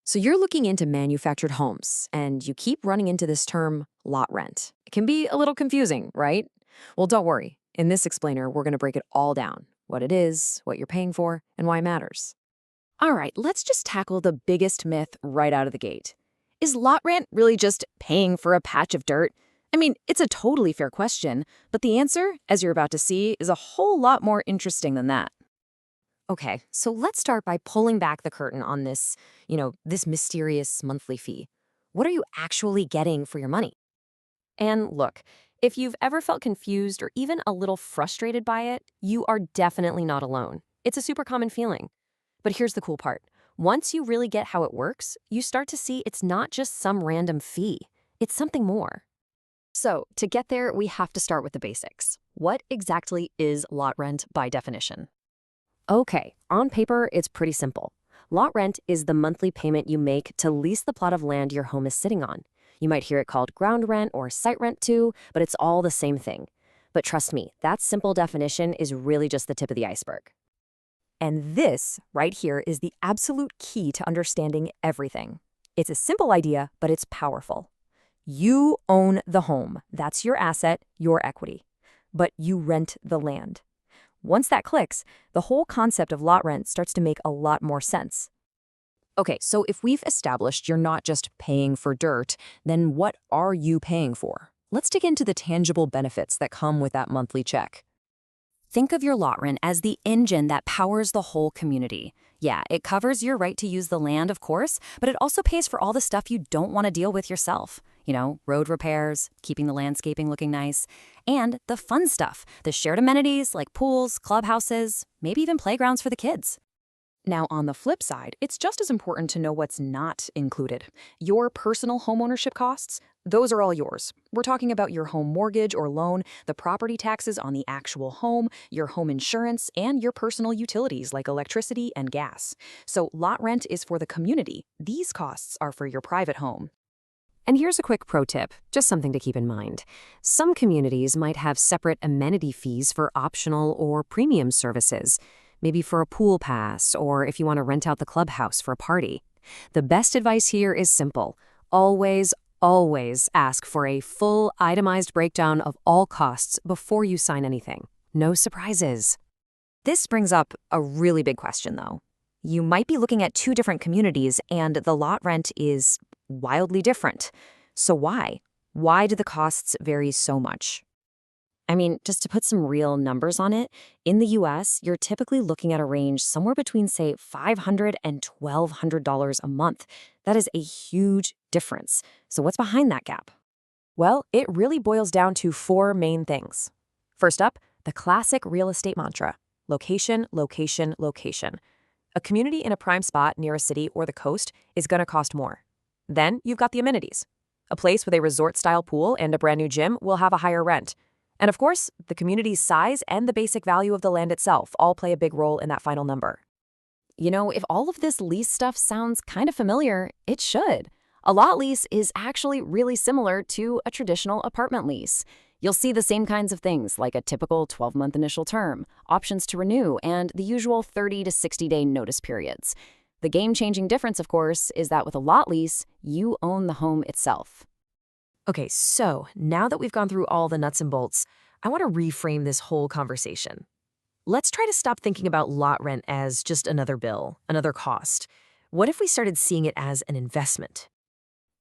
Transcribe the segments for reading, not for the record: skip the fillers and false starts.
So you're looking into manufactured homes, and you keep running into this term lot rent. It can be a little confusing, right? Well, don't worry. In this explainer, we're going to break it all down: what it is, what you're paying for, and why it matters. All right, let's just tackle the biggest myth right out of the gate. Is lot rent really just paying for a patch of dirt? I mean, it's a totally fair question, but the answer, as you're about to see, is a whole lot more interesting than that. Okay, so let's start by pulling back the curtain on this mysterious monthly fee. What are you actually getting for your money? And look, if you've ever felt confused or even a little frustrated by it, you are definitely not alone. It's a super common feeling. But here's the cool part. Once you really get how it works, you start to see it's not just some random fee. It's something more. So, to get there, we have to start with the basics. What exactly is lot rent by definition? Okay, on paper, it's pretty simple. Lot rent is the monthly payment you make to lease the plot of land your home is sitting on. You might hear it called ground rent or site rent too, but it's all the same thing. But trust me, that simple definition is really just the tip of the iceberg. And this right here is the absolute key to understanding everything. It's a simple idea, but it's powerful. You own the home. That's your asset, your equity. But you rent the land. Once that clicks, the whole concept of lot rent starts to make a lot more sense. Okay, so if we've established you're not just paying for dirt, then what are you paying for? Let's dig into the tangible benefits that come with that monthly check. Think of your lot rent as the engine that powers the whole community. Yeah, it covers your right to use the land, of course, but it also pays for all the stuff you don't want to deal with yourself. Road repairs, keeping the landscaping looking nice, and the fun stuff, the shared amenities like pools, clubhouses, maybe even playgrounds for the kids. Now, on the flip side, it's just as important to know what's not included. Your personal homeownership costs, those are all yours. We're talking about your home mortgage or loan, the property taxes on the actual home, your home insurance, and your personal utilities like electricity and gas. So lot rent is for the community. These costs are for your private home. And here's a quick pro tip, just something to keep in mind. Some communities might have separate amenity fees for optional or premium services, maybe for a pool pass or if you want to rent out the clubhouse for a party. The best advice here is simple. Always ask for a full itemized breakdown of all costs before you sign anything. No surprises. This brings up a really big question, though. You might be looking at two different communities and the lot rent is wildly different. So why? Why do the costs vary so much? I mean, just to put some real numbers on it, in the US, you're typically looking at a range somewhere between, say, $500 and $1,200 a month. That is a huge difference. So what's behind that gap? Well, it really boils down to four main things. First up, the classic real estate mantra: location, location, location. A community in a prime spot near a city or the coast is going to cost more. Then you've got the amenities. A place with a resort-style pool and a brand new gym will have a higher rent. And of course, the community's size and the basic value of the land itself all play a big role in that final number. If all of this lease stuff sounds kind of familiar, it should. A lot lease is actually really similar to a traditional apartment lease. You'll see the same kinds of things like a typical 12-month initial term, options to renew, and the usual 30 to 60-day notice periods. The game-changing difference, of course, is that with a lot lease, you own the home itself. Okay, so now that we've gone through all the nuts and bolts, I want to reframe this whole conversation. Let's try to stop thinking about lot rent as just another bill, another cost. What if we started seeing it as an investment?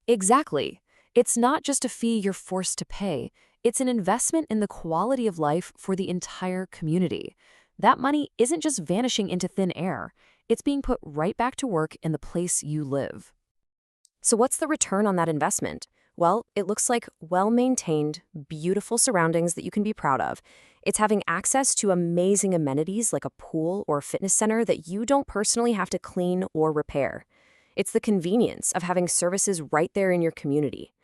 Exactly. It's not just a fee you're forced to pay. It's an investment in the quality of life for the entire community. That money isn't just vanishing into thin air. It's being put right back to work in the place you live. So what's the return on that investment? Well, it looks like well-maintained, beautiful surroundings that you can be proud of. It's having access to amazing amenities like a pool or fitness center that you don't personally have to clean or repair. It's the convenience of having services right there in your community.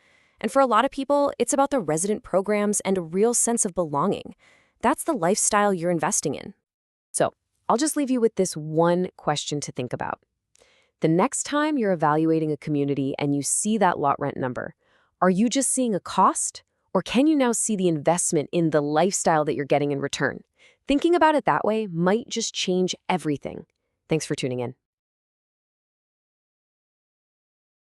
And for a lot of people, it's about the resident programs and a real sense of belonging. That's the lifestyle you're investing in. So, I'll just leave you with this one question to think about. The next time you're evaluating a community and you see that lot rent number, are you just seeing a cost? Or can you now see the investment in the lifestyle that you're getting in return? Thinking about it that way might just change everything. Thanks for tuning in.